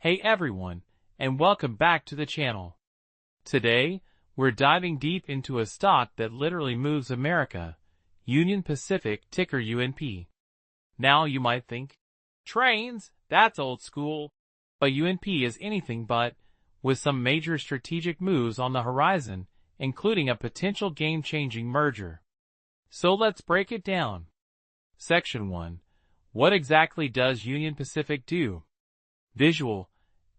Hey everyone, and welcome back to the channel. Today, we're diving deep into a stock that literally moves America, Union Pacific, ticker UNP. Now you might think, trains, that's old school. But UNP is anything but, with some major strategic moves on the horizon, including a potential game-changing merger. So let's break it down. Section 1. What exactly does Union Pacific do? Visual,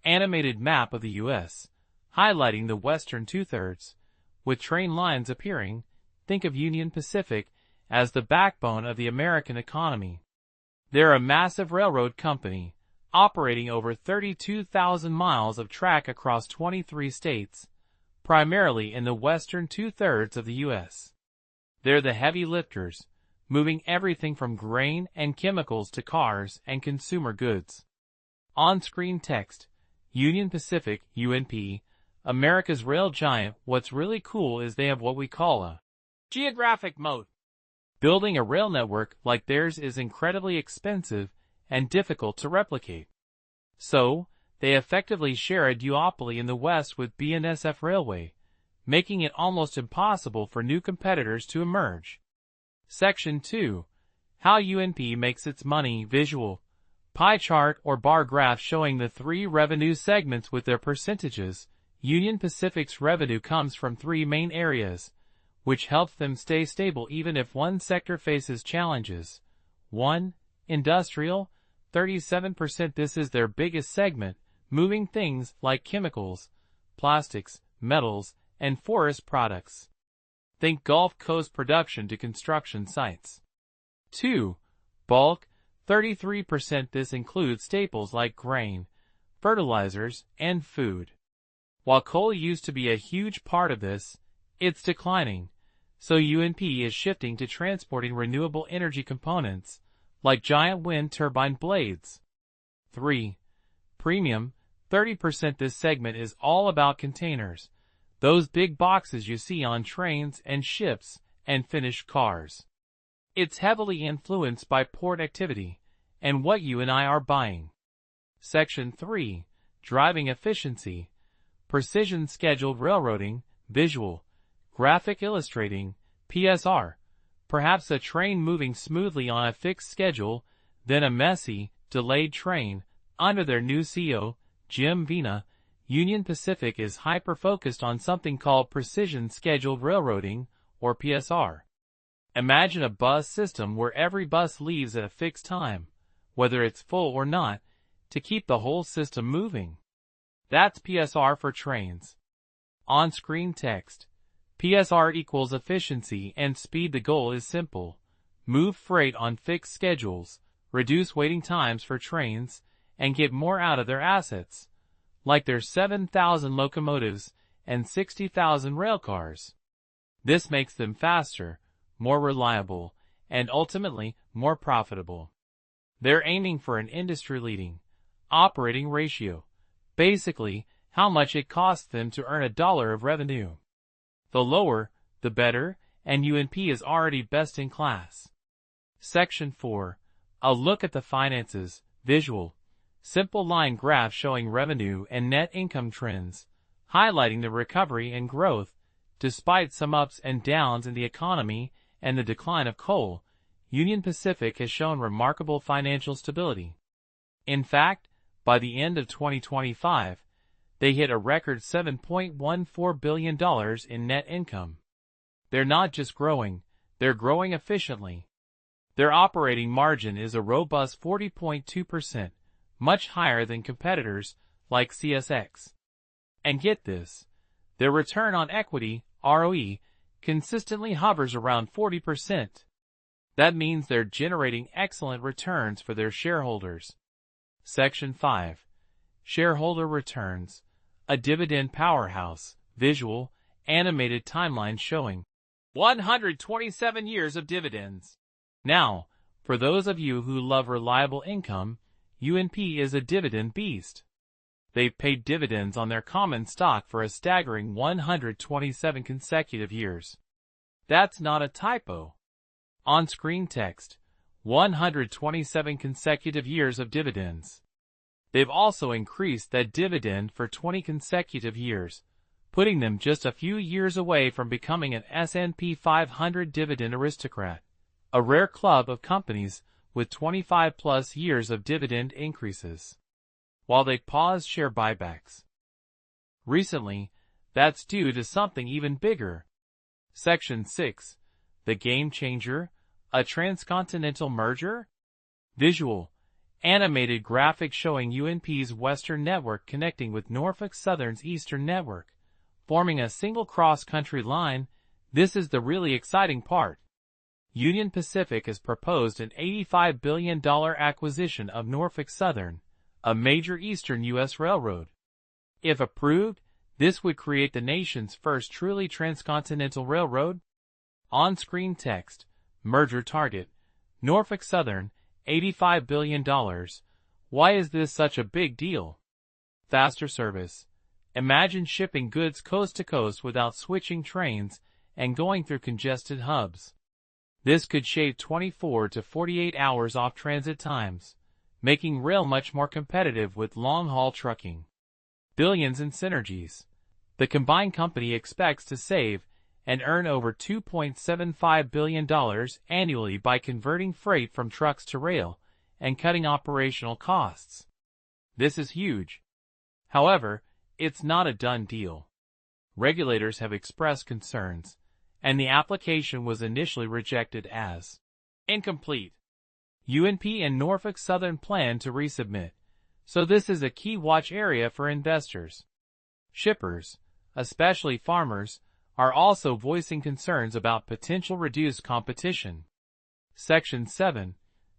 animated map of the U.S., highlighting the western two-thirds. With train lines appearing, think of Union Pacific as the backbone of the American economy. They're a massive railroad company, operating over 32,000 miles of track across 23 states, primarily in the western two-thirds of the U.S. They're the heavy lifters, moving everything from grain and chemicals to cars and consumer goods. On-screen text, Union Pacific, UNP, America's rail giant. What's really cool is they have what we call a geographic moat. Building a rail network like theirs is incredibly expensive and difficult to replicate. So, they effectively share a duopoly in the West with BNSF Railway, making it almost impossible for new competitors to emerge. Section 2. How UNP makes its money. Visual, pie chart or bar graph showing the three revenue segments with their percentages. Union Pacific's revenue comes from three main areas, which helps them stay stable even if one sector faces challenges. 1. Industrial, 37%. This is their biggest segment, moving things like chemicals, plastics, metals, and forest products. Think Gulf Coast production to construction sites. 2. Bulk, 33%. This includes staples like grain, fertilizers, and food. While coal used to be a huge part of this, it's declining, so UNP is shifting to transporting renewable energy components, like giant wind turbine blades. 3. Premium, 30%. This segment is all about containers, those big boxes you see on trains and ships, and finished cars. It's heavily influenced by port activity, and what you and I are buying. Section 3. Driving efficiency, precision scheduled railroading, visual, graphic illustrating, PSR, perhaps a train moving smoothly on a fixed schedule, then a messy, delayed train. Under their new CEO, Jim Vena, Union Pacific is hyper-focused on something called precision scheduled railroading, or PSR. Imagine a bus system where every bus leaves at a fixed time, whether it's full or not, to keep the whole system moving. That's PSR for trains. On-screen text. PSR equals efficiency and speed. The goal is simple. Move freight on fixed schedules, reduce waiting times for trains, and get more out of their assets, like their 7,000 locomotives and 60,000 railcars. This makes them faster, more reliable, and ultimately more profitable. They're aiming for an industry-leading operating ratio, basically how much it costs them to earn $1 of revenue. The lower, the better, and UNP is already best in class. Section 4. A look at the finances. Visual, simple line graph showing revenue and net income trends, highlighting the recovery and growth. Despite some ups and downs in the economy and the decline of coal, Union Pacific has shown remarkable financial stability. In fact, by the end of 2025, they hit a record $7.14 billion in net income. They're not just growing, they're growing efficiently. Their operating margin is a robust 40.2%, much higher than competitors like CSX. And get this, their return on equity, ROE, consistently hovers around 40%. That means they're generating excellent returns for their shareholders. Section 5. Shareholder returns. A dividend powerhouse. Visual, animated timeline showing 127 years of dividends. Now, for those of you who love reliable income, UNP is a dividend beast. They've paid dividends on their common stock for a staggering 127 consecutive years. That's not a typo. On-screen text, 127 consecutive years of dividends. They've also increased that dividend for 20 consecutive years, putting them just a few years away from becoming an S&P 500 dividend aristocrat, a rare club of companies with 25-plus years of dividend increases, while they paused share buybacks. Recently, that's due to something even bigger. Section 6. The Game Changer, a transcontinental merger? Visual, animated graphic showing UNP's Western network connecting with Norfolk Southern's Eastern network, forming a single cross-country line. This is the really exciting part. Union Pacific has proposed an $85 billion acquisition of Norfolk Southern, a major eastern U.S. railroad. If approved, this would create the nation's first truly transcontinental railroad. On-screen text, merger target, Norfolk Southern, $85 billion. Why is this such a big deal? Faster service. Imagine shipping goods coast to coast without switching trains and going through congested hubs. This could shave 24 to 48 hours off transit times, making rail much more competitive with long-haul trucking. Billions in synergies. The combined company expects to save and earn over $2.75 billion annually by converting freight from trucks to rail and cutting operational costs. This is huge. However, it's not a done deal. Regulators have expressed concerns, and the application was initially rejected as incomplete. UNP and Norfolk Southern plan to resubmit, so this is a key watch area for investors. Shippers, especially farmers, are also voicing concerns about potential reduced competition. Section 7.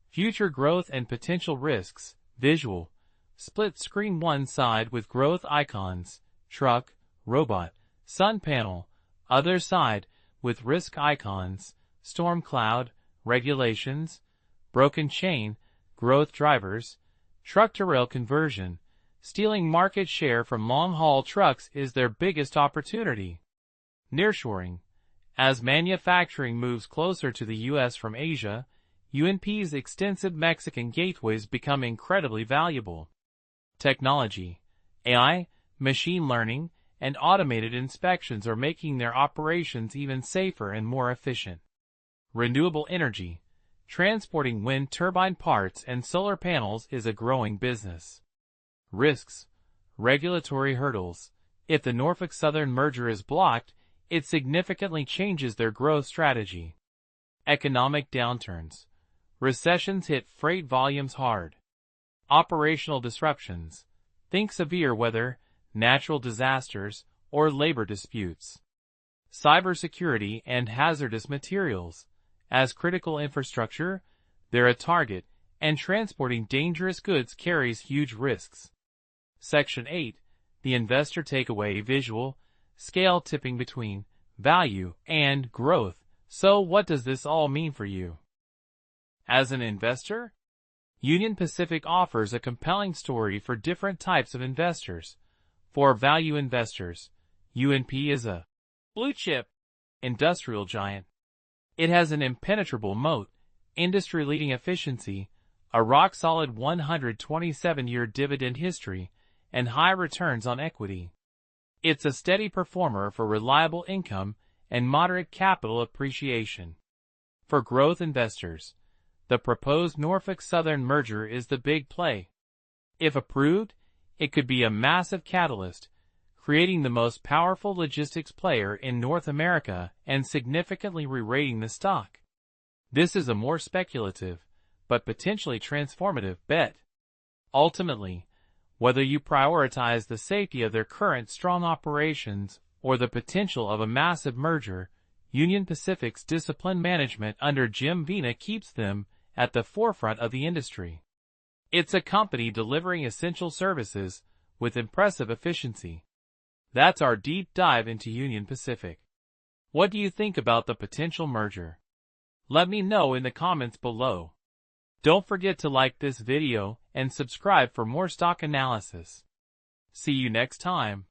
Future growth and potential risks. Visual. Split screen, one side with growth icons, truck, robot, sun panel, other side with risk icons, storm cloud, regulations, broken chain, growth drivers, truck-to-rail conversion. Stealing market share from long-haul trucks is their biggest opportunity. Nearshoring. As manufacturing moves closer to the U.S. from Asia, UNP's extensive Mexican gateways become incredibly valuable. Technology. AI, machine learning, and automated inspections are making their operations even safer and more efficient. Renewable energy. Transporting wind turbine parts and solar panels is a growing business. Risks. Regulatory hurdles. If the Norfolk Southern merger is blocked, it significantly changes their growth strategy. Economic downturns. Recessions hit freight volumes hard. Operational disruptions. Think severe weather, natural disasters, or labor disputes. Cybersecurity and hazardous materials. As critical infrastructure, they're a target, and transporting dangerous goods carries huge risks. Section 8. The investor takeaway. Visual. Scale tipping between value and growth. So what does this all mean for you? As an investor, Union Pacific offers a compelling story for different types of investors. For value investors, UNP is a blue-chip industrial giant. It has an impenetrable moat, industry-leading efficiency, a rock-solid 127-year dividend history, and high returns on equity. It's a steady performer for reliable income and moderate capital appreciation. For growth investors, the proposed Norfolk Southern merger is the big play. If approved, it could be a massive catalyst, creating the most powerful logistics player in North America and significantly re-rating the stock. This is a more speculative, but potentially transformative bet. Ultimately, whether you prioritize the safety of their current strong operations or the potential of a massive merger, Union Pacific's disciplined management under Jim Vena keeps them at the forefront of the industry. It's a company delivering essential services with impressive efficiency. That's our deep dive into Union Pacific. What do you think about the potential merger? Let me know in the comments below. Don't forget to like this video and subscribe for more stock analysis. See you next time.